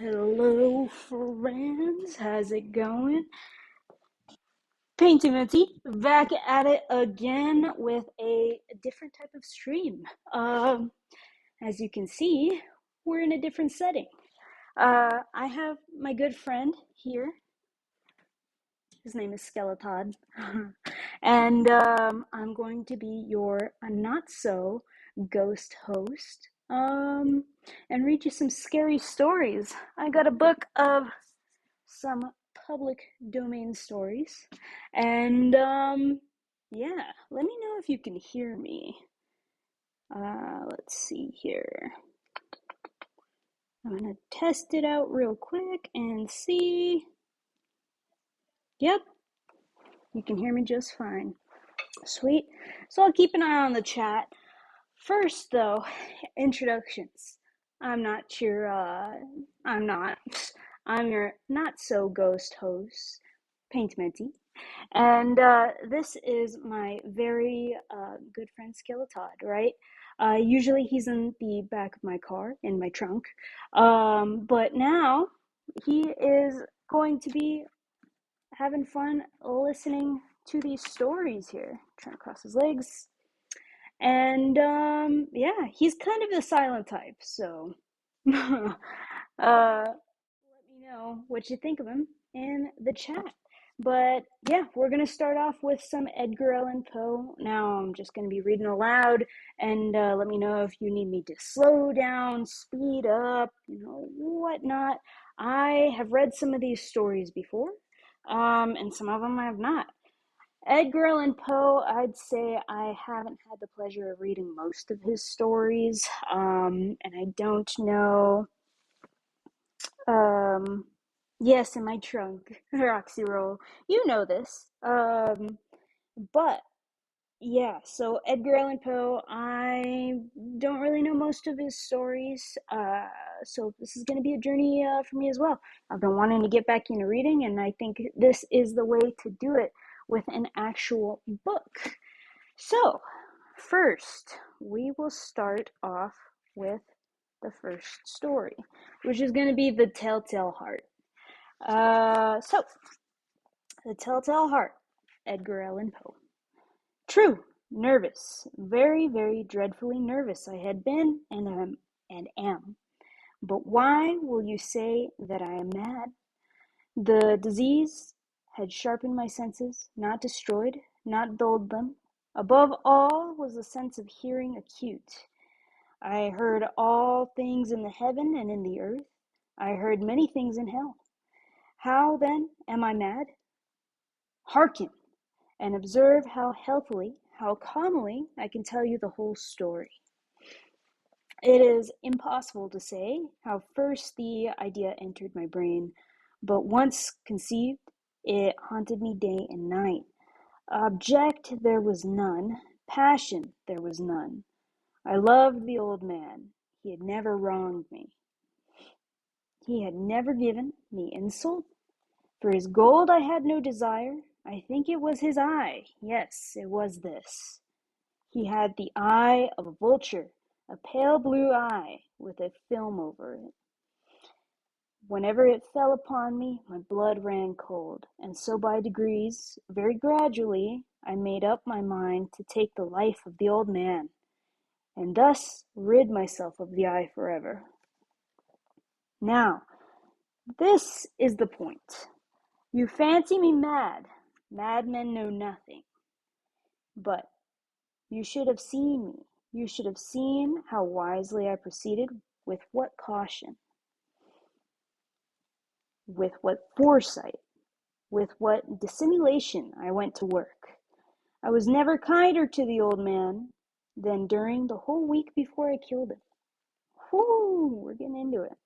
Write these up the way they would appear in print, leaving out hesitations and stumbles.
Hello, friends. How's it going? Painting Minty, back at it again with a different type of stream. As you can see, we're in a different setting. I have my good friend here. His name is Skeletod. And I'm going to be your not so ghost host and read you some scary stories. I got a book of some public domain stories. And yeah, let me know if you can hear me. Let's see here. I'm gonna test it out real quick and see. Yep, you can hear me just fine. Sweet. So I'll keep an eye on the chat. First, though, introductions. I'm not your, I'm not. I'm your not so ghost host, Paint Minty. And this is my very good friend Skeletod, right? Usually he's in the back of my car, in my trunk. But now he is going to be having fun listening to these stories here. Trying to cross his legs. And yeah, he's kind of a silent type, so let me know what you think of him in the chat. But yeah, we're going to start off with some Edgar Allan Poe. Now I'm just going to be reading aloud, and let me know if you need me to slow down, speed up, whatnot. I have read some of these stories before, and some of them I have not. Edgar Allan Poe, I'd say I haven't had the pleasure of reading most of his stories, and I don't know. Yes, in my trunk, Roxy Roll. You know this. But yeah, so Edgar Allan Poe, I don't really know most of his stories, so this is going to be a journey for me as well. I've been wanting to get back into reading, and I think this is the way to do it with an actual book. So, first, we will start off with the first story, which is going to be The Telltale Heart. So, The Telltale Heart, Edgar Allan Poe. True, nervous, very, very dreadfully nervous I had been and am. But why will you say that I am mad? The disease had sharpened my senses, not destroyed, not dulled them. Above all was the sense of hearing acute. I heard all things in the heaven and in the earth. I heard many things in hell. How, then, am I mad? Hearken, and observe how healthily, how calmly I can tell you the whole story. It is impossible to say how first the idea entered my brain, but once conceived, it haunted me day and night. Object there was none, passion there was none. I loved the old man. He had never wronged me. He had never given me insult. For his gold I had no desire. I think it was his eye. Yes, it was this. He had the eye of a vulture, a pale blue eye with a film over it. Whenever it fell upon me, my blood ran cold, and so by degrees, very gradually, I made up my mind to take the life of the old man, and thus rid myself of the eye forever. Now, this is the point. You fancy me mad. Madmen know nothing. But you should have seen me. You should have seen how wisely I proceeded, with what caution, with what foresight, with what dissimulation I went to work. I was never kinder to the old man than during the whole week before I killed him. Whoo, we're getting into it.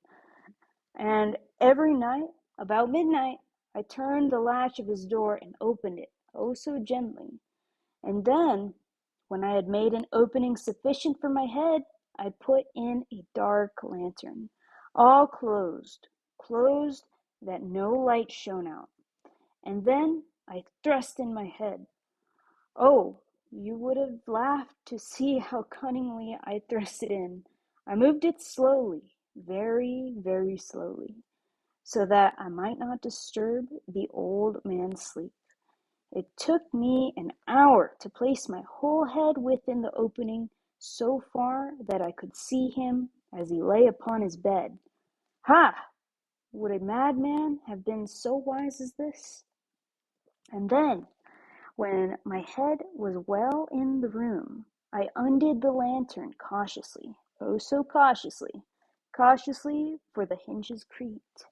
And every night, about midnight, I turned the latch of his door and opened it, oh so gently. And then, when I had made an opening sufficient for my head, I put in a dark lantern, all closed that no light shone out. And then I thrust in my head. Oh, you would have laughed to see how cunningly I thrust it in. I moved it slowly, very, very slowly, so that I might not disturb the old man's sleep. It took me an hour to place my whole head within the opening so far that I could see him as he lay upon his bed. Ha! Would a madman have been so wise as this? And then, when my head was well in the room, I undid the lantern cautiously, oh so cautiously, cautiously, for the hinges creaked.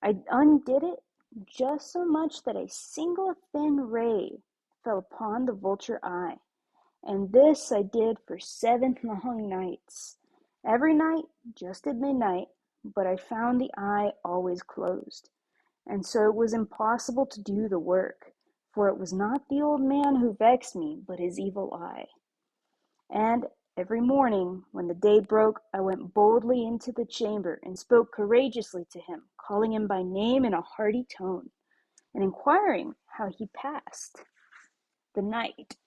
I undid it just so much that a single thin ray fell upon the vulture eye, and this I did for 7 long nights. Every night, just at midnight, but I found the eye always closed, and so it was impossible to do the work, for it was not the old man who vexed me, but his evil eye. And every morning, when the day broke, I went boldly into the chamber and spoke courageously to him, calling him by name in a hearty tone, and inquiring how he passed the night.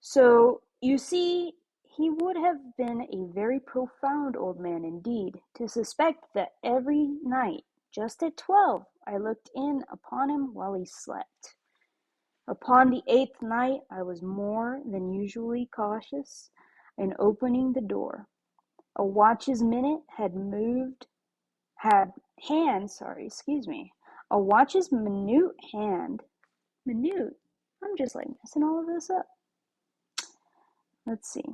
So, you see, he would have been a very profound old man indeed, to suspect that every night, just at 12, I looked in upon him while he slept. Upon the 8th night, I was more than usually cautious in opening the door. A watch's minute a watch's minute, I'm just like messing all of this up. Let's see.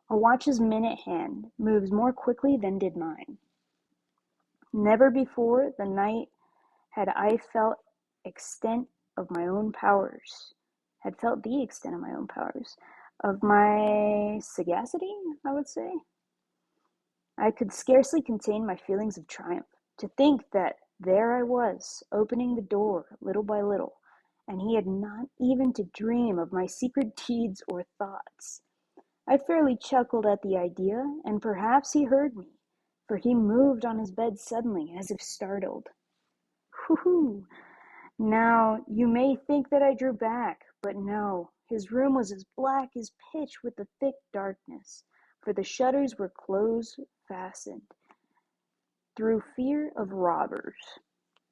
A watch's minute hand moves more quickly than did mine. Never before the night had I felt extent of my own powers, had felt the extent of my own powers, of my sagacity, I would say. I could scarcely contain my feelings of triumph, to think that there I was, opening the door little by little, and he had not even to dream of my secret deeds or thoughts. I fairly chuckled at the idea, and perhaps he heard me, for he moved on his bed suddenly, as if startled. Hoo-hoo! Now, you may think that I drew back, but no, his room was as black as pitch with the thick darkness, for the shutters were close fastened, through fear of robbers.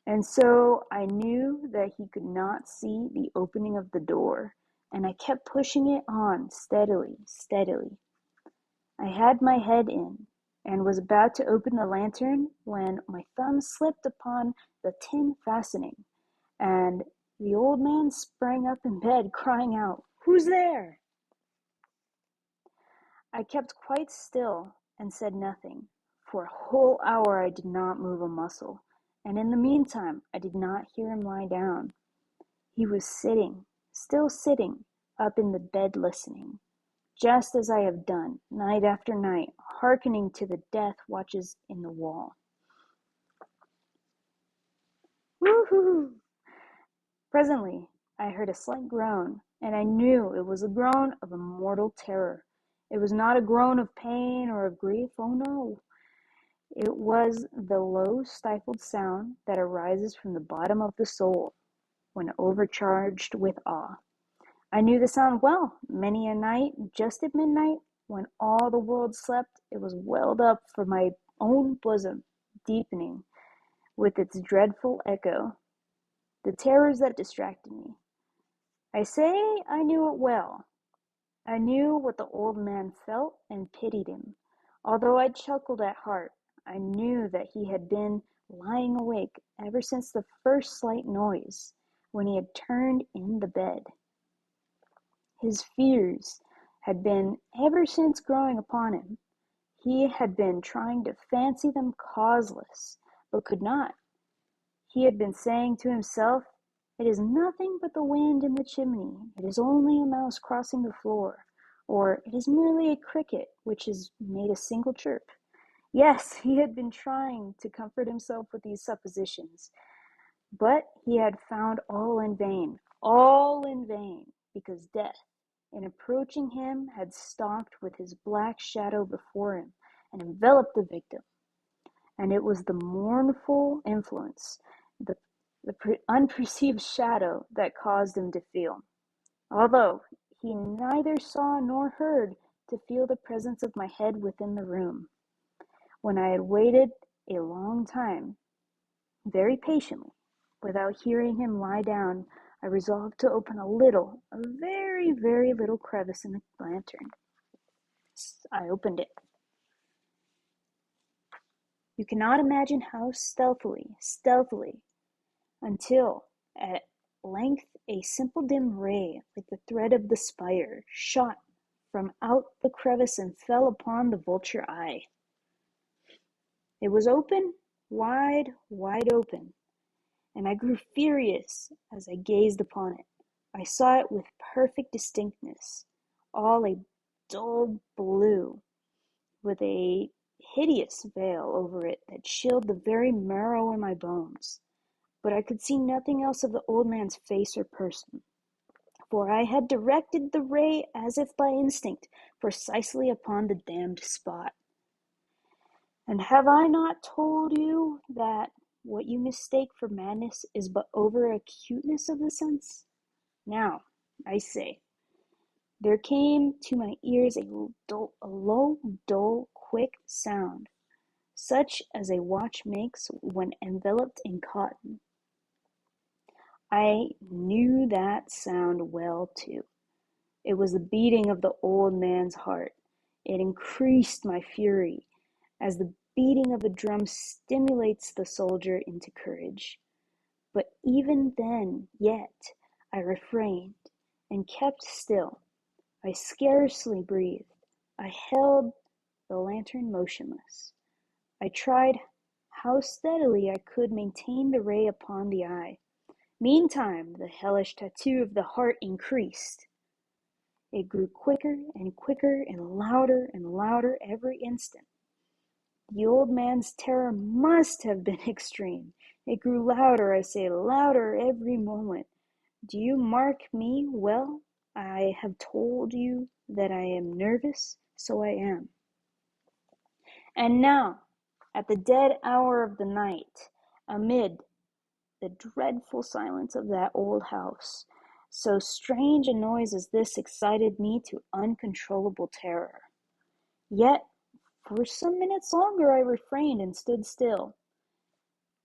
And so I knew that he could not see the opening of the door, and I kept pushing it on steadily, steadily. I had my head in, and was about to open the lantern when my thumb slipped upon the tin fastening, and the old man sprang up in bed, crying out, "Who's there?" I kept quite still and said nothing. For a whole hour I did not move a muscle, and in the meantime I did not hear him lie down. He was sitting, still sitting, up in the bed listening, just as I have done, night after night, hearkening to the death watches in the wall. Woo-hoo! Presently I heard a slight groan, and I knew it was a groan of a mortal terror. It was not a groan of pain or of grief, oh no. It was the low stifled sound that arises from the bottom of the soul when overcharged with awe. I knew the sound well. Many a night, just at midnight, when all the world slept, it was welled up from my own bosom, deepening with its dreadful echo the terrors that distracted me. I say I knew it well. I knew what the old man felt and pitied him. Although I chuckled at heart, I knew that he had been lying awake ever since the first slight noise, when he had turned in the bed. His fears had been ever since growing upon him. He had been trying to fancy them causeless, but could not. He had been saying to himself, "It is nothing but the wind in the chimney. It is only a mouse crossing the floor," or "It is merely a cricket which has made a single chirp." Yes, he had been trying to comfort himself with these suppositions, but he had found all in vain, because death, in approaching him, had stalked with his black shadow before him and enveloped the victim. And it was the mournful influence, the unperceived shadow, that caused him to feel, although he neither saw nor heard, to feel the presence of my head within the room. When I had waited a long time, very patiently, without hearing him lie down, I resolved to open a very, very little crevice in the lantern. I opened it. You cannot imagine how stealthily, until at length a simple dim ray, like the thread of the spire, shot from out the crevice and fell upon the vulture eye. It was open, wide open, and I grew furious as I gazed upon it. I saw it with perfect distinctness, all a dull blue, with a hideous veil over it that chilled the very marrow in my bones. But I could see nothing else of the old man's face or person, for I had directed the ray, as if by instinct, precisely upon the damned spot. And have I not told you that what you mistake for madness is but over-acuteness of the sense? Now, I say, there came to my ears a low, dull, quick sound, such as a watch makes when enveloped in cotton. I knew that sound well, too. It was the beating of the old man's heart. It increased my fury, as the beating of a drum stimulates the soldier into courage. But even then, yet, I refrained and kept still. I scarcely breathed. I held the lantern motionless. I tried how steadily I could maintain the ray upon the eye. Meantime, the hellish tattoo of the heart increased. It grew quicker and quicker and louder every instant. The old man's terror must have been extreme. It grew louder, I say, louder every moment. Do you mark me well? I have told you that I am nervous, so I am. And now, at the dead hour of the night, amid the dreadful silence of that old house, so strange a noise as this excited me to uncontrollable terror. Yet, for some minutes longer I refrained and stood still.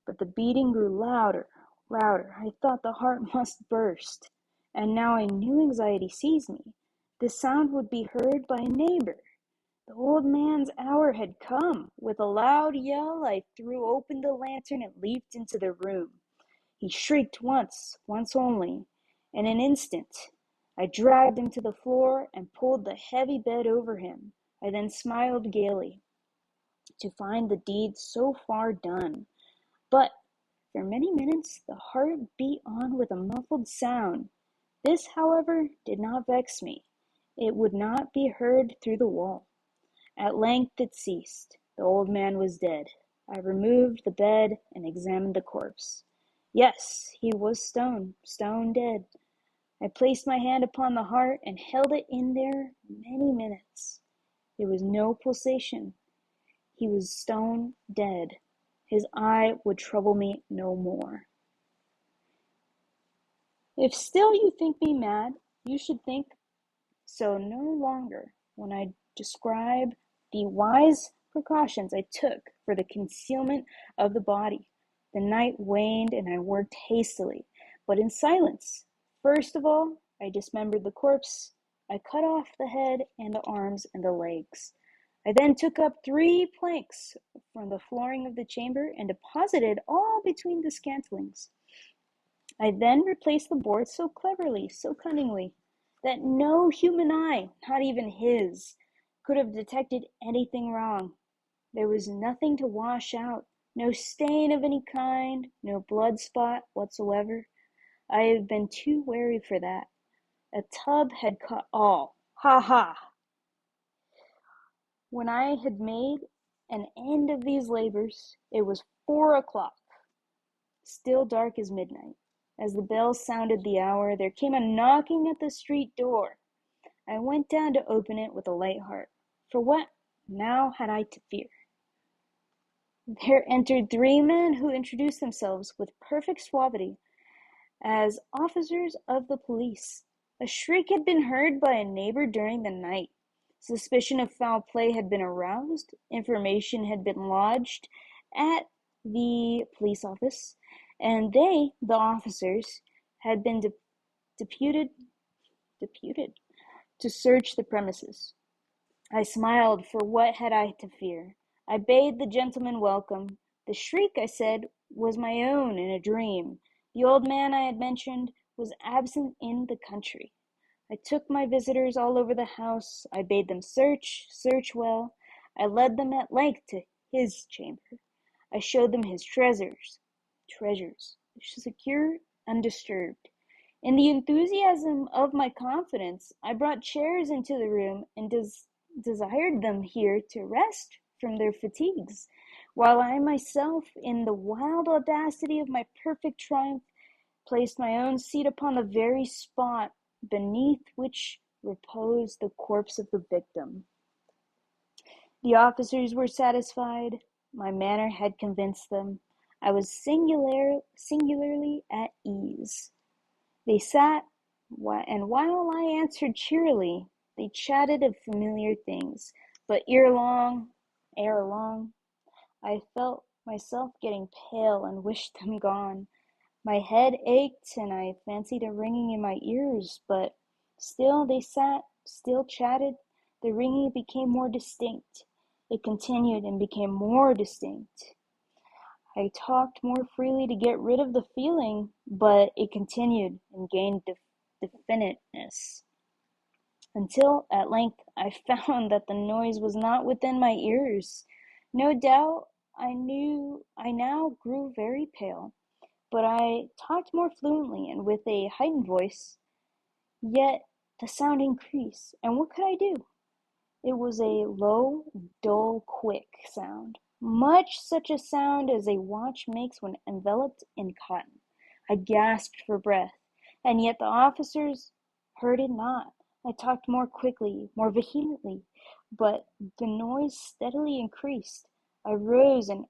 But the beating grew louder. I thought the heart must burst. And now a new anxiety seized me. This sound would be heard by a neighbor. The old man's hour had come. With a loud yell, I threw open the lantern and leaped into the room. He shrieked once only. In an instant, I dragged him to the floor and pulled the heavy bed over him. I then smiled gaily to find the deed so far done. But for many minutes the heart beat on with a muffled sound. This, however, did not vex me. It would not be heard through the wall. At length it ceased. The old man was dead. I removed the bed and examined the corpse. Yes, he was stone dead. I placed my hand upon the heart and held it in there many minutes. There was no pulsation. He was stone dead. His eye would trouble me no more. If still you think me mad, you should think so no longer when I describe the wise precautions I took for the concealment of the body. The night waned and I worked hastily, but in silence. First of all, I dismembered the corpse. I cut off the head and the arms and the legs. I then took up 3 planks from the flooring of the chamber and deposited all between the scantlings. I then replaced the boards so cleverly, so cunningly, that no human eye, not even his, could have detected anything wrong. There was nothing to wash out, no stain of any kind, no blood spot whatsoever. I have been too wary for that. A tub had caught all. Ha ha! When I had made an end of these labors, it was 4 o'clock, still dark as midnight. As the bells sounded the hour, there came a knocking at the street door. I went down to open it with a light heart, for what now had I to fear? There entered 3 men who introduced themselves with perfect suavity as officers of the police. A shriek had been heard by a neighbor during the night. Suspicion of foul play had been aroused. Information had been lodged at the police office, and they, the officers, had been deputed to search the premises. I smiled, for what had I to fear? I bade the gentleman welcome. The shriek, I said, was my own in a dream. The old man I had mentioned was absent in the country. I took my visitors all over the house. I bade them search well. I led them at length to his chamber. I showed them his treasures, secure, undisturbed. In the enthusiasm of my confidence, I brought chairs into the room and desired them here to rest from their fatigues, while I myself, in the wild audacity of my perfect triumph, placed my own seat upon the very spot beneath which reposed the corpse of the victim. The officers were satisfied. My manner had convinced them. I was singularly at ease. They sat, and while I answered cheerily, they chatted of familiar things. But ere long, I felt myself getting pale and wished them gone. My head ached, and I fancied a ringing in my ears, but still they sat, still chatted. The ringing became more distinct. It continued and became more distinct. I talked more freely to get rid of the feeling, but it continued and gained definiteness, until at length I found that the noise was not within my ears. No doubt I now grew very pale, but I talked more fluently and with a heightened voice. Yet the sound increased, and what could I do? It was a low, dull, quick sound, much such a sound as a watch makes when enveloped in cotton. I gasped for breath, and yet the officers heard it not. I talked more quickly, more vehemently, but the noise steadily increased. I rose and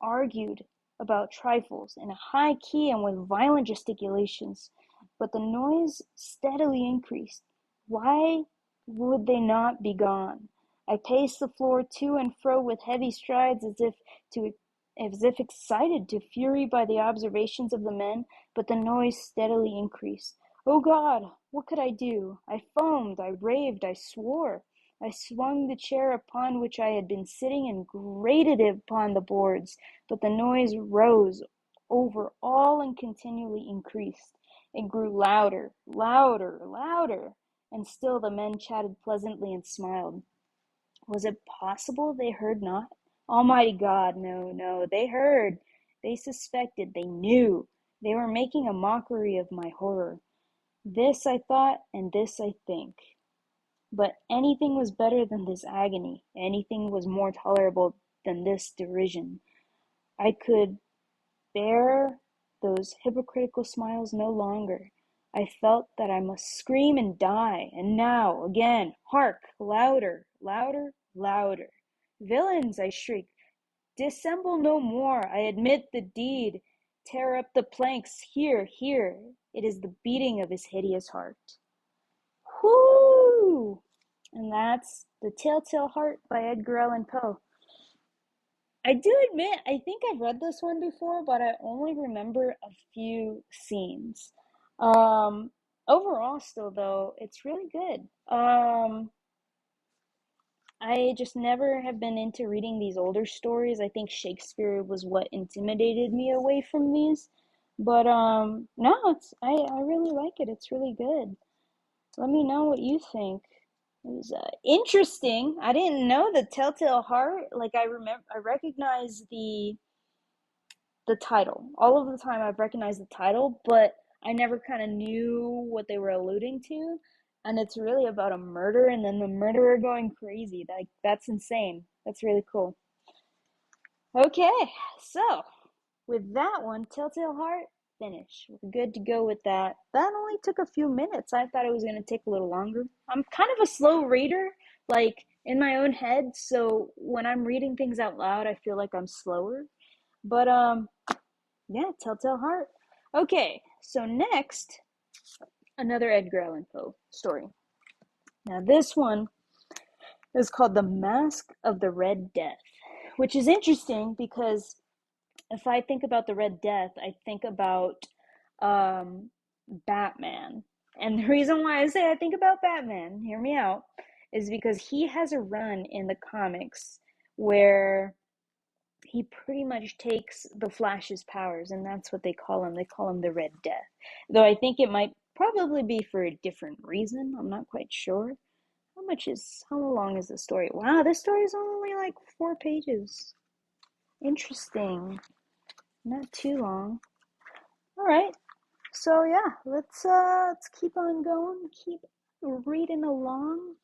argued about trifles in a high key and with violent gesticulations, but the noise steadily increased. Why would they not be gone? I paced the floor to and fro with heavy strides, as if excited to fury by the observations of the men, but the noise steadily increased. Oh God, what could I do? I foamed, I raved, I swore. I swung the chair upon which I had been sitting and grated it upon the boards, but the noise rose over all and continually increased. It grew louder, louder, and still the men chatted pleasantly and smiled. Was it possible they heard not? Almighty God, no, they heard, they suspected, they knew. They were making a mockery of my horror. This I thought, and this I think. But anything was better than this agony, anything was more tolerable than this derision. I could bear those hypocritical smiles no longer. I felt that I must scream and die, and now, again, hark, louder. Villains, I shrieked, dissemble no more, I admit the deed. Tear up the planks, here, it is the beating of his hideous heart. Whoo! And that's The Telltale Heart by Edgar Allan Poe. I do admit, I think I've read this one before, but I only remember a few scenes. Um, Overall, still though, it's really good. I just never have been into reading these older stories. I think Shakespeare was what intimidated me away from these. But no, I really like it. It's really good. Let me know what you think. It was interesting. I didn't know the Telltale Heart. Like I recognize the title. All of the time I've recognized the title, but I never kind of knew what they were alluding to. And it's really about a murder and then the murderer going crazy. That's insane. That's really cool. Okay, so with that one, Telltale Heart, finish. We're good to go with that. That only took a few minutes. I thought it was going to take a little longer. I'm kind of a slow reader, like in my own head, so when I'm reading things out loud, I feel like I'm slower. But yeah, Telltale Heart. Okay, so next, another Edgar Allan Poe story. Now this one It's called The Masque of the Red Death, which is interesting because if I think about the Red Death, I think about um, Batman. And the reason why I say I think about Batman, hear me out, is because he has a run in the comics where he pretty much takes the Flash's powers, and that's what they call him. They call him the Red Death. Though I think it might probably be for a different reason. I'm not quite sure. How long is the story? Wow, this story is only like 4 pages. Interesting. Not too long. All right. So yeah, let's keep on going. Keep reading along.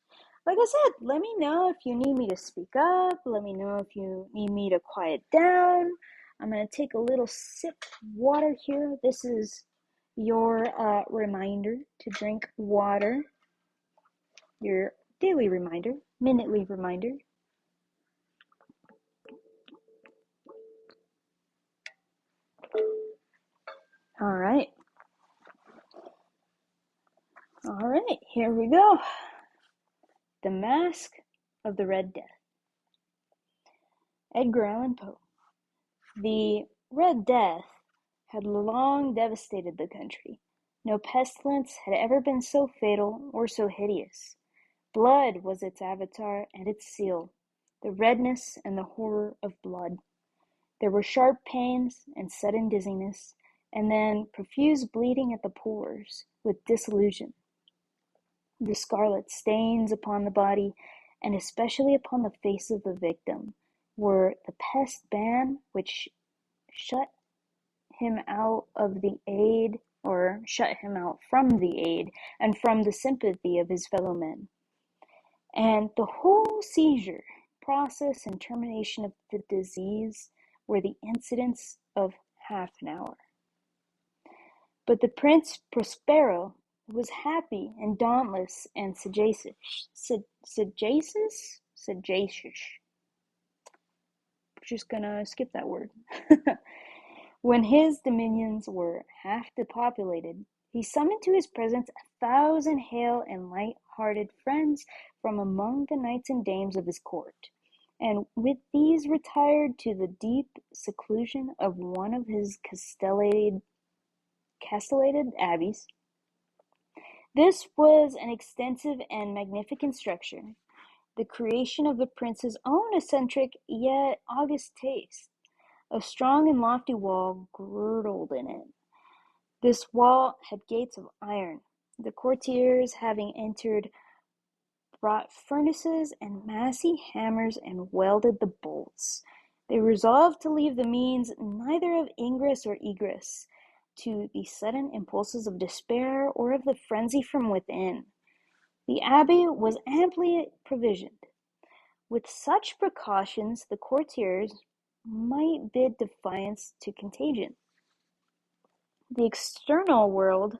Like I said, let me know if you need me to speak up. Let me know if you need me to quiet down. I'm gonna take a little sip of water here. This is your reminder to drink water. Your daily reminder, minutely reminder. All right. All right, here we go. The Masque of the Red Death. Edgar Allan Poe. The Red Death had long devastated the country. No pestilence had ever been so fatal or so hideous. Blood was its avatar and its seal, the redness and the horror of blood. There were sharp pains and sudden dizziness, and then profuse bleeding at the pores, with dissolution. The scarlet stains upon the body, and especially upon the face of the victim, were the pest ban which shut him out of the aid, or shut him out from the aid and from the sympathy of his fellow men. And the whole seizure, process, and termination of the disease were the incidents of half an hour. But the Prince Prospero was happy and dauntless and sagacious. Sagacious? Sagacious. Just gonna skip that word. When his dominions were half depopulated, he summoned to his presence 1,000 hale and light-hearted friends from among the knights and dames of his court, and with these retired to the deep seclusion of one of his castellated abbeys. This was an extensive and magnificent structure, the creation of the prince's own eccentric yet august taste. A strong and lofty wall girdled in it. This wall had gates of iron. The courtiers, having entered, brought furnaces and massy hammers and welded the bolts. They resolved to leave the means neither of ingress or egress to the sudden impulses of despair or of the frenzy from within. The abbey was amply provisioned. With such precautions, the courtiers might bid defiance to contagion. The external world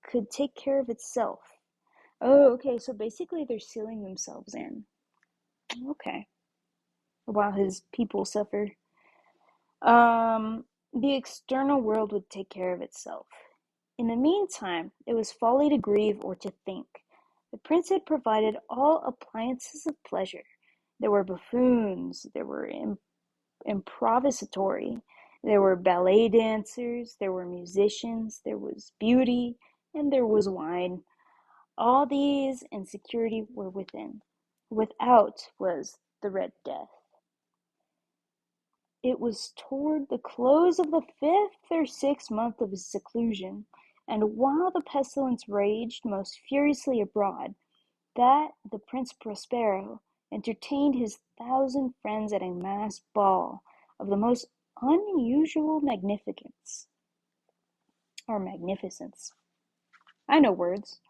could take care of itself. Oh, okay, so basically they're sealing themselves in. Okay. While his people suffer. The external world would take care of itself. In the meantime, it was folly to grieve or to think. The prince had provided all appliances of pleasure. There were buffoons, there were improvisatori, there were ballet dancers, there were musicians, there was beauty, and there was wine. All these and security were within. Without was the Red Death. It was toward the close of the 5th or 6th month of his seclusion, and while the pestilence raged most furiously abroad, that the Prince Prospero entertained his 1,000 friends at a masked ball of the most unusual magnificence, or magnificence. I know words.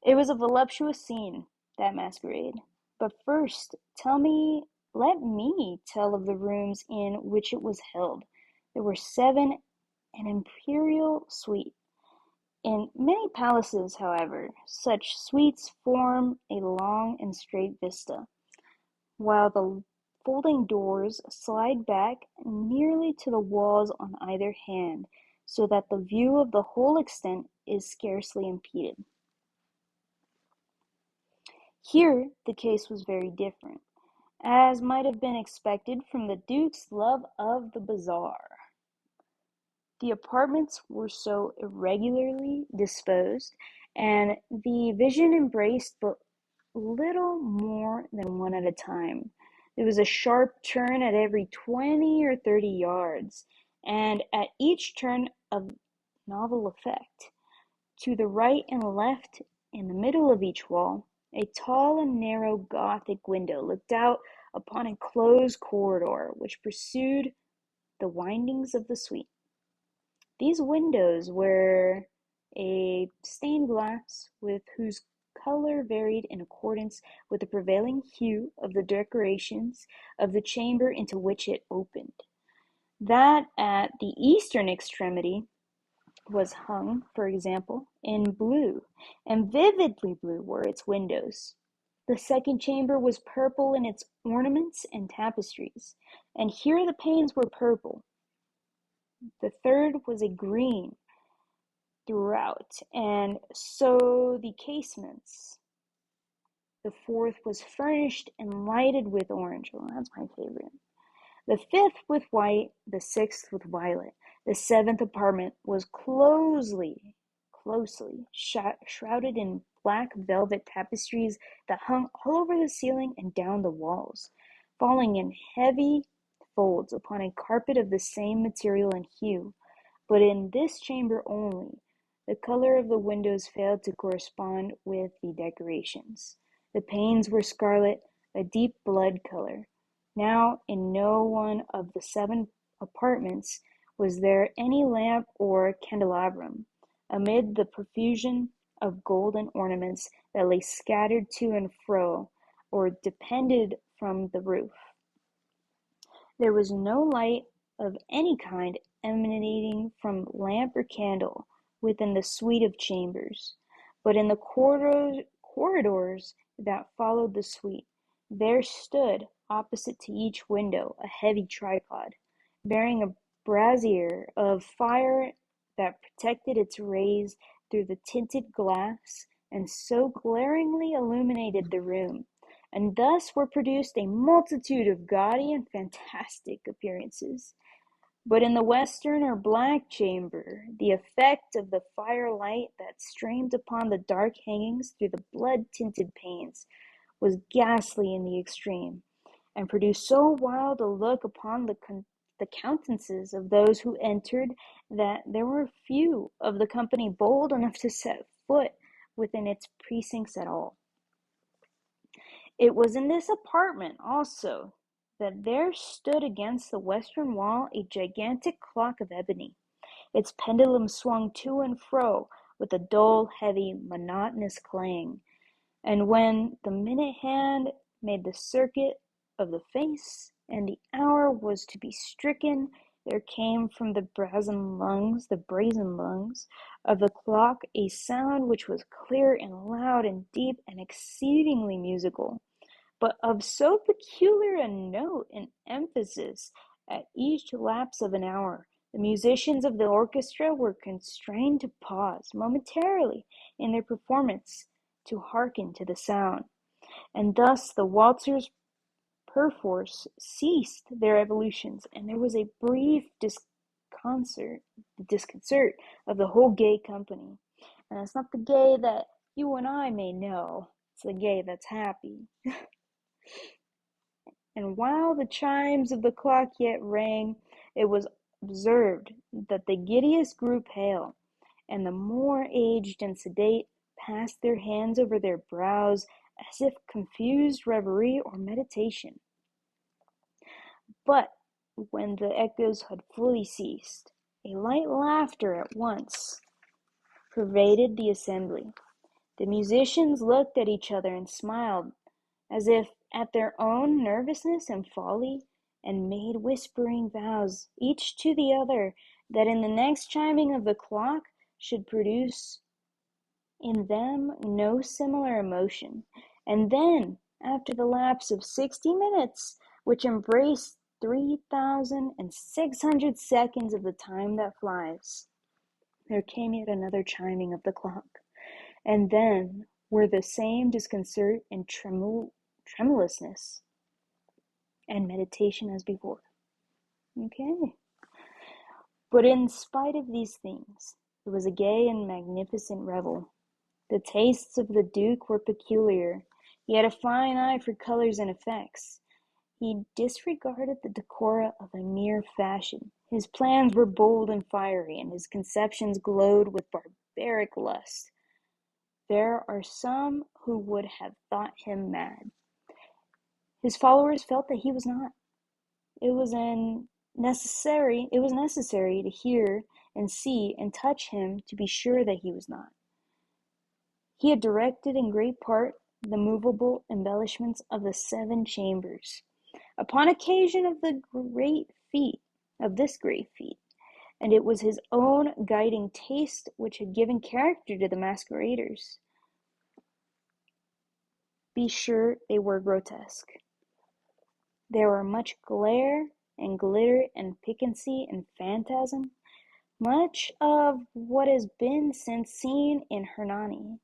It was a voluptuous scene, that masquerade. But first, let me tell of the rooms in which it was held. There were 7, an imperial suite. In many palaces, however, such suites form a long and straight vista, while the folding doors slide back nearly to the walls on either hand, so that the view of the whole extent is scarcely impeded. Here, the case was very different, as might have been expected from the Duke's love of the bizarre. The apartments were so irregularly disposed, and the vision embraced but little more than one at a time. There was a sharp turn at every 20 or 30 yards, and at each turn a novel effect. To the right and left, in the middle of each wall, a tall and narrow Gothic window looked out upon a closed corridor which pursued the windings of the suite. These windows were a stained glass with whose color varied in accordance with the prevailing hue of the decorations of the chamber into which it opened. That at the eastern extremity was hung, for example, in blue, and vividly blue were its windows. The second chamber was purple in its ornaments and tapestries, and here the panes were purple. The third was a green throughout, and so the casements. The fourth was furnished and lighted with orange. Well, that's my favorite. The fifth with white, the sixth with violet. The seventh apartment was closely shrouded in black velvet tapestries that hung all over the ceiling and down the walls, falling in heavy folds upon a carpet of the same material and hue. But in this chamber only, the color of the windows failed to correspond with the decorations. The panes were scarlet, a deep blood color. Now, in no one of the 7 apartments was there any lamp or candelabrum. Amid the profusion of golden ornaments that lay scattered to and fro, or depended from the roof, there was no light of any kind emanating from lamp or candle within the suite of chambers, but in the corridors that followed the suite, there stood, opposite to each window, a heavy tripod, bearing a brazier of fire that protected its rays through the tinted glass, and so glaringly illuminated the room, and thus were produced a multitude of gaudy and fantastic appearances. But in the western or black chamber, the effect of the firelight that streamed upon the dark hangings through the blood-tinted panes was ghastly in the extreme, and produced so wild a look upon the countenances of those who entered, that there were few of the company bold enough to set foot within its precincts at all. It was in this apartment also that there stood against the western wall a gigantic clock of ebony. Its pendulum swung to and fro with a dull, heavy, monotonous clang, and when the minute hand made the circuit of the face, and the hour was to be stricken, there came from the brazen lungs of the clock a sound which was clear and loud and deep and exceedingly musical, but of so peculiar a note and emphasis at each lapse of an hour, the musicians of the orchestra were constrained to pause momentarily in their performance to hearken to the sound, and thus the waltzers perforce ceased their evolutions, and there was a brief disconcert of the whole gay company. And it's not the gay that you and I may know, it's the gay that's happy. And while the chimes of the clock yet rang, it was observed that the giddiest grew pale, and the more aged and sedate passed their hands over their brows as if confused reverie or meditation. But when the echoes had fully ceased, a light laughter at once pervaded the assembly. The musicians looked at each other and smiled, as if at their own nervousness and folly, and made whispering vows, each to the other, that in the next chiming of the clock should produce in them no similar emotion. And then, after the lapse of 60 minutes, which embraced 3,600 seconds of the time that flies, there came yet another chiming of the clock. And then, were the same disconcert and tremulousness and meditation as before. Okay. But in spite of these things, it was a gay and magnificent revel. The tastes of the Duke were peculiar. He had a fine eye for colors and effects. He disregarded the decora of a mere fashion. His plans were bold and fiery, and his conceptions glowed with barbaric lust. There are some who would have thought him mad. His followers felt that he was not. It was necessary to hear and see and touch him to be sure that he was not. He had directed in great part the movable embellishments of the 7 chambers. Upon occasion of this great feat, and it was his own guiding taste which had given character to the masqueraders. Be sure they were grotesque. There were much glare and glitter and piquancy and phantasm, much of what has been since seen in Hernani.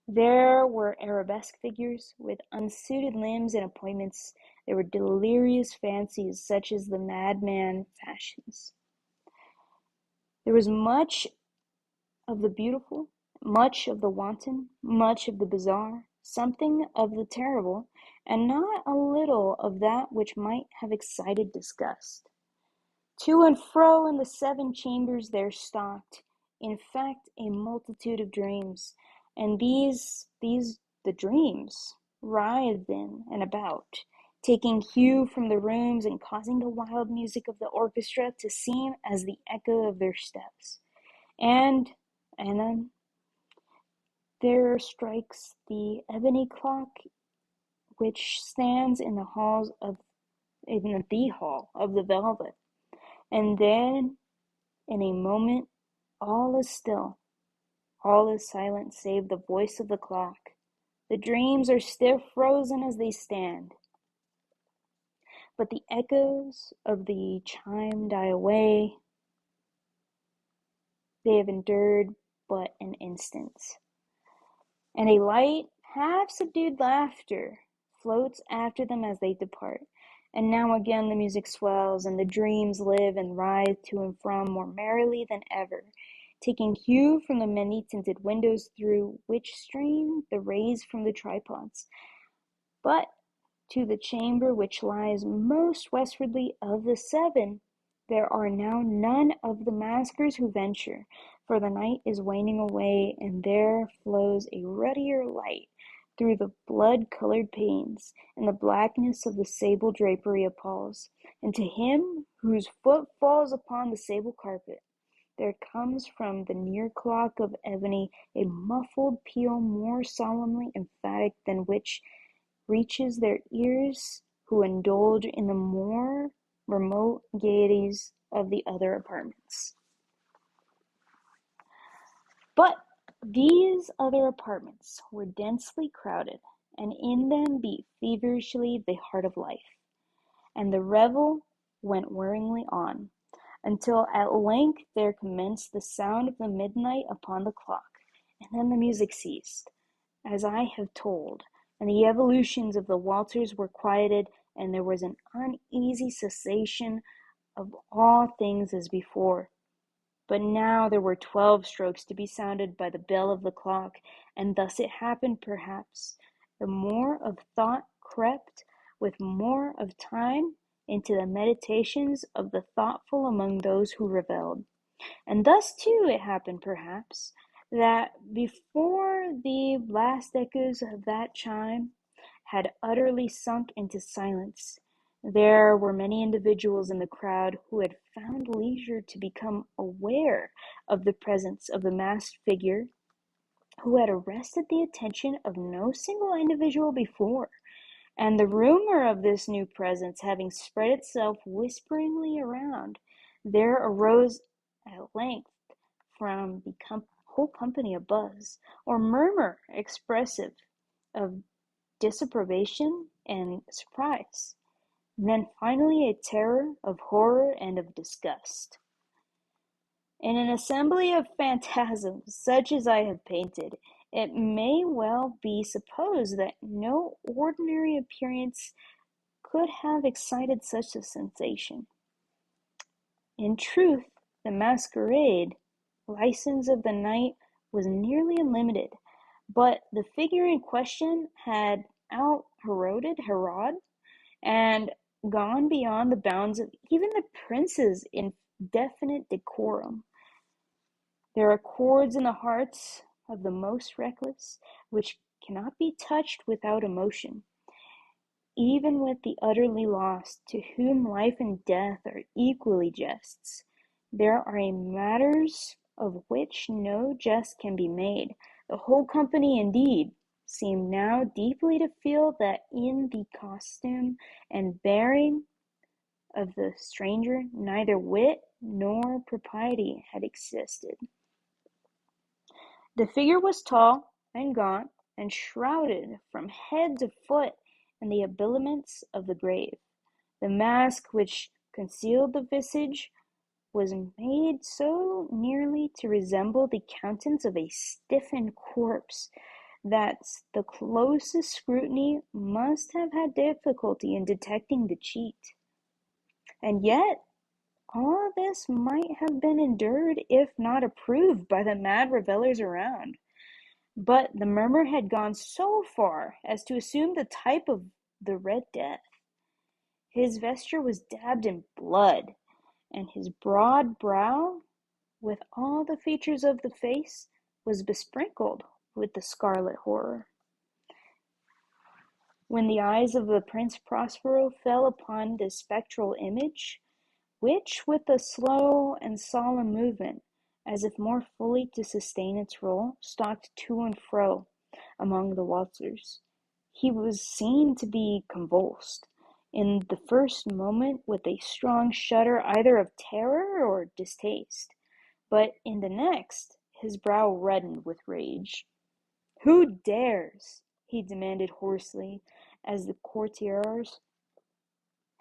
There were arabesque figures with unsuited limbs and appointments. There were delirious fancies such as the madman fashions. There was much of the beautiful, much of the wanton, much of the bizarre, something of the terrible, and not a little of that which might have excited disgust. To and fro in the 7 chambers there stalked, in fact, a multitude of dreams, and these the dreams, writhed in and about, taking hue from the rooms and causing the wild music of the orchestra to seem as the echo of their steps. And then there strikes the ebony clock which stands in the hall of the velvet, and then in a moment all is still, all is silent save the voice of the clock. The dreams are still frozen as they stand, but the echoes of the chime die away. They have endured but an instant, and a light, half-subdued laughter floats after them as they depart. And now again the music swells, and the dreams live and writhe to and from more merrily than ever, taking hue from the many-tinted windows through which stream the rays from the tripods. But to the chamber which lies most westwardly of the 7, there are now none of the maskers who venture, for the night is waning away, and there flows a ruddier light through the blood-colored panes, and the blackness of the sable drapery appalls. And to him whose foot falls upon the sable carpet, there comes from the near clock of ebony a muffled peal more solemnly emphatic than which reaches their ears who indulge in the more remote gaieties of the other apartments. But these other apartments were densely crowded, and in them beat feverishly the heart of life, and the revel went whirringly on, until at length there commenced the sound of the midnight upon the clock, and then the music ceased, as I have told, and the evolutions of the waltzers were quieted, and there was an uneasy cessation of all things as before. But now there were 12 strokes to be sounded by the bell of the clock, and thus it happened, perhaps, the more of thought crept with more of time into the meditations of the thoughtful among those who revelled. And thus, too, it happened, perhaps, that before the last echoes of that chime had utterly sunk into silence, there were many individuals in the crowd who had found leisure to become aware of the presence of the masked figure who had arrested the attention of no single individual before. And the rumor of this new presence having spread itself whisperingly around, there arose at length from the whole company a buzz, or murmur expressive of disapprobation and surprise, and then finally a terror of horror and of disgust. In an assembly of phantasms such as I have painted, it may well be supposed that no ordinary appearance could have excited such a sensation. In truth, the masquerade license of the night was nearly unlimited, but the figure in question had out-Heroded Herod and gone beyond the bounds of even the prince's indefinite decorum. There are chords in the hearts of the most reckless which cannot be touched without emotion. Even with the utterly lost, to whom life and death are equally jests, there are matters of which no jest can be made. The whole company, indeed, seemed now deeply to feel that in the costume and bearing of the stranger neither wit nor propriety had existed. The figure was tall and gaunt, and shrouded from head to foot in the habiliments of the grave. The mask which concealed the visage was made so nearly to resemble the countenance of a stiffened corpse that the closest scrutiny must have had difficulty in detecting the cheat. And yet all this might have been endured if not approved by the mad revellers around. But the murmur had gone so far as to assume the type of the Red Death. His vesture was dabbed in blood, and his broad brow, with all the features of the face, was besprinkled with the scarlet horror. When the eyes of the Prince Prospero fell upon this spectral image, which, with a slow and solemn movement, as if more fully to sustain its role, stalked to and fro among the waltzers, he was seen to be convulsed, in the first moment with a strong shudder either of terror or distaste, but in the next his brow reddened with rage. "Who dares?" he demanded hoarsely, as the courtiers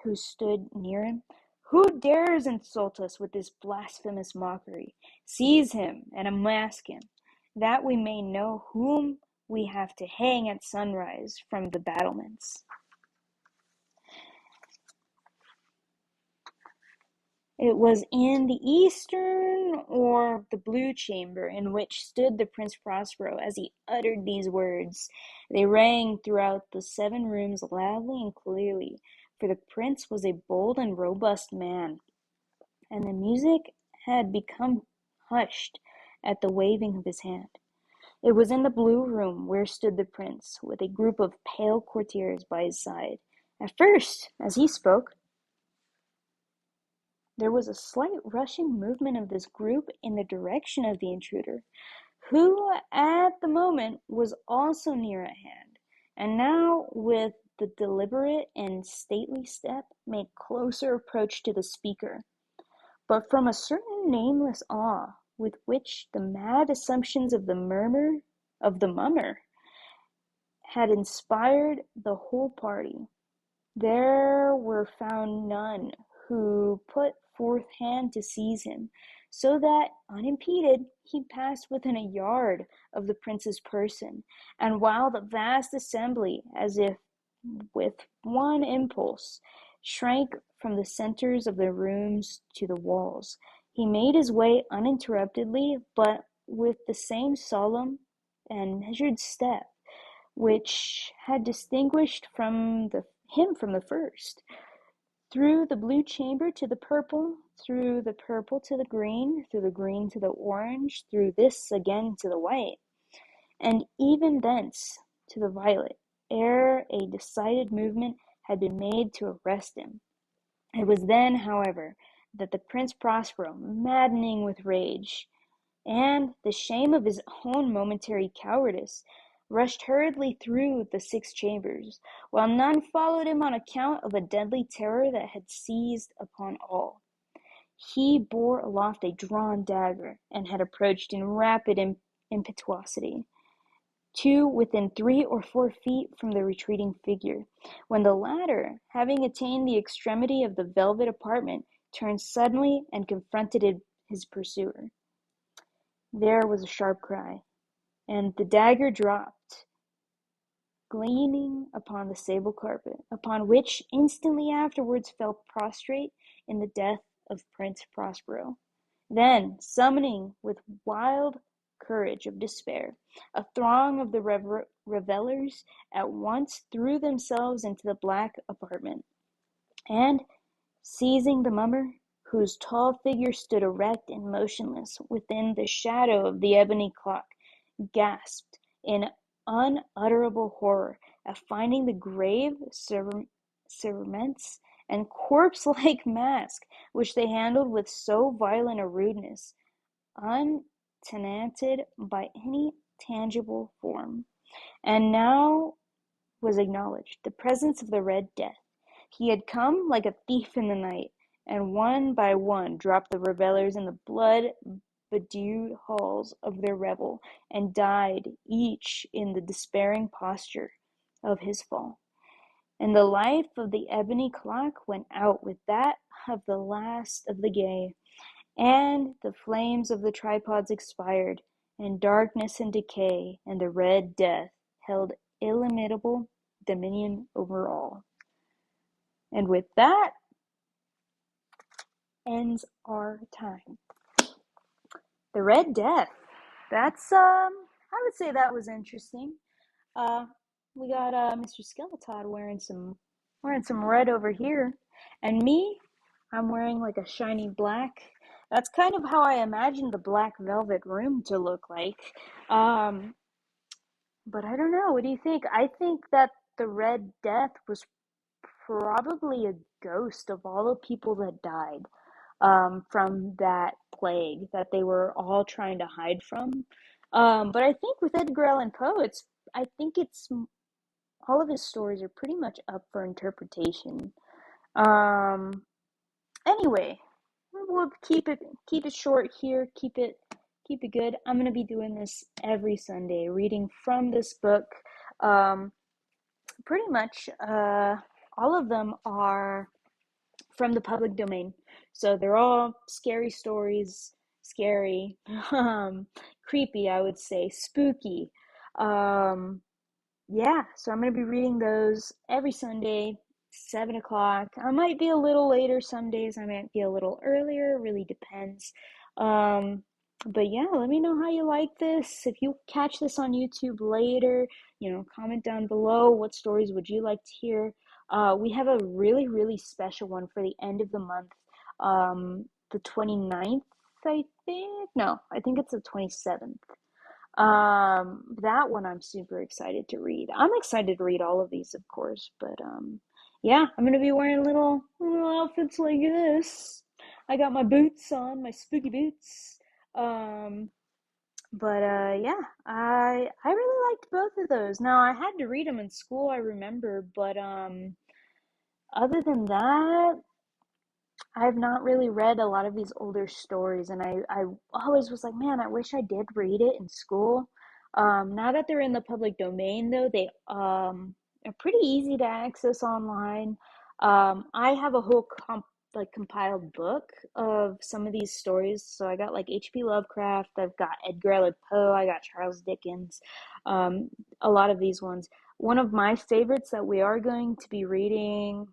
who stood near him, "who dares insult us with this blasphemous mockery? Seize him and unmask him, that we may know whom we have to hang at sunrise from the battlements." It was in the eastern or the blue chamber in which stood the Prince Prospero as he uttered these words. They rang throughout the 7 rooms loudly and clearly, for the prince was a bold and robust man, and the music had become hushed at the waving of his hand. It was in the blue room where stood the prince, with a group of pale courtiers by his side. At first, as he spoke, there was a slight rushing movement of this group in the direction of the intruder, who at the moment was also near at hand, and now with the deliberate and stately step made closer approach to the speaker. But from a certain nameless awe with which the mad assumptions of the mummer had inspired the whole party, there were found none who put forth hand to seize him, so that, unimpeded, he passed within a yard of the prince's person, and while the vast assembly, as if with one impulse, shrank from the centers of the rooms to the walls, he made his way uninterruptedly, but with the same solemn and measured step which had distinguished him from the first, through the blue chamber to the purple, through the purple to the green, through the green to the orange, through this again to the white, and even thence to the violet, ere a decided movement had been made to arrest him. It was then, however, that the Prince Prospero, maddening with rage, and the shame of his own momentary cowardice, rushed hurriedly through the 6 chambers, while none followed him on account of a deadly terror that had seized upon all. He bore aloft a drawn dagger, and had approached in rapid impetuosity to within 3 or 4 feet from the retreating figure, when the latter, having attained the extremity of the velvet apartment, turned suddenly and confronted his pursuer. There was a sharp cry, and the dagger dropped, gleaming upon the sable carpet, upon which instantly afterwards fell prostrate in the death of Prince Prospero. Then, summoning with wild courage of despair, a throng of the revellers at once threw themselves into the black apartment, and, seizing the mummer, whose tall figure stood erect and motionless within the shadow of the ebony clock, gasped in unutterable horror at finding the grave cerements and corpse-like mask which they handled with so violent a rudeness, untenanted by any tangible form. And now was acknowledged the presence of the Red Death. He had come like a thief in the night, and one by one dropped the revellers in the blood-bedewed halls of their revel, and died each in the despairing posture of his fall. And the life of the ebony clock went out with that of the last of the gay, and the flames of the tripods expired, and darkness and decay and the Red Death held illimitable dominion over all. And with that ends our time. The Red Death. That's I would say that was interesting. Uh we got Mr. Skeletod wearing some red over here. And me, I'm wearing like a shiny black. That's kind of how I imagined the black velvet room to look like. Um but I don't know, what do you think? I think that the Red Death was probably a ghost of all the people that died from that plague that they were all trying to hide from. But I think with Edgar Allan Poe, I think it's all of his stories are pretty much up for interpretation. Um, anyway, we'll keep it short here. Keep it good. I'm gonna be doing this every Sunday, reading from this book. Um, Pretty much, all of them are from the public domain. So they're all scary stories, scary, creepy, I would say, spooky. Um, yeah, so I'm going to be reading those every Sunday, 7 o'clock. I might be a little later some days, I might be a little earlier, really depends. Um, but yeah, let me know how you like this. If you catch this on YouTube later, comment down below what stories would you like to hear. We have a really, really special one for the end of the month, the 29th, I think. No, I think it's the 27th. That one I'm super excited to read. I'm excited to read all of these, of course, but yeah, I'm gonna be wearing little outfits like this. I got my boots on, my spooky boots. Um, but yeah, I really liked both of those. Now I had to read them in school, I remember, but other than that, I've not really read a lot of these older stories, and I always was like, man, I wish I did read it in school. Now that they're in the public domain, though, they are pretty easy to access online. I have a whole compiled book of some of these stories. So I got like H.P. Lovecraft, I've got Edgar Allan Poe, I got Charles Dickens, um, a lot of these ones. One of my favorites that we are going to be reading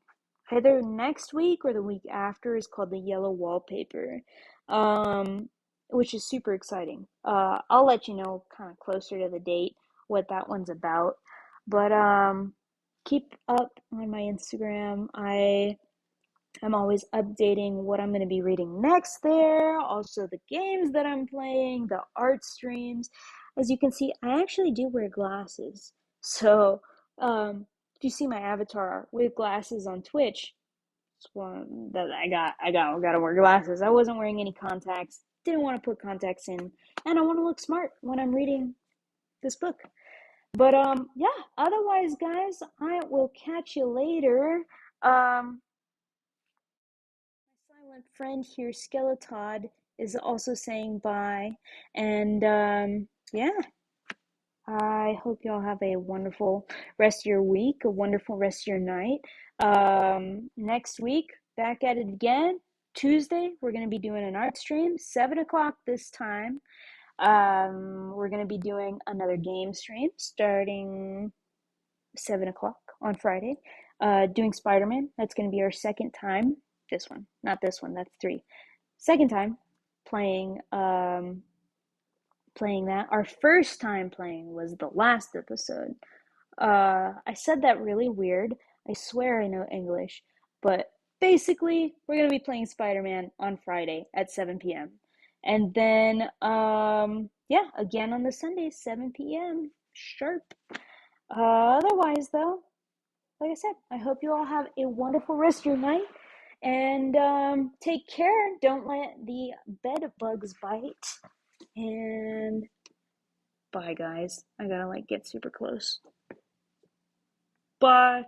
either next week or the week after is called The Yellow Wallpaper, um, which is super exciting. I'll let you know kind of closer to the date what that one's about. But keep up on my Instagram. I'm always updating what I'm going to be reading next there, also the games that I'm playing, the art streams. As you can see, I actually do wear glasses. So, if you see my avatar with glasses on Twitch, it's one that gotta wear glasses. I wasn't wearing any contacts, didn't want to put contacts in, and I want to look smart when I'm reading this book. But yeah, otherwise, guys, I will catch you later. My silent friend here, Skeletod, is also saying bye. And yeah, I hope y'all have a wonderful rest of your week, a wonderful rest of your night. Next week, back at it again. Tuesday, we're going to be doing an art stream, 7 o'clock this time. We're gonna be doing another game stream starting 7 o'clock on Friday. Doing Spider-Man. That's gonna be our second time. This one, not this one. That's three. Second time playing playing that. Our first time playing was the last episode. I said that really weird. I swear I know English, but basically, we're gonna be playing Spider-Man on Friday at 7 p.m. And then, yeah, again on the Sunday, 7 p.m. sharp. Otherwise, though, like I said, I hope you all have a wonderful rest of your night. And take care. Don't let the bed bugs bite. And bye, guys. I gotta like get super close. Bye.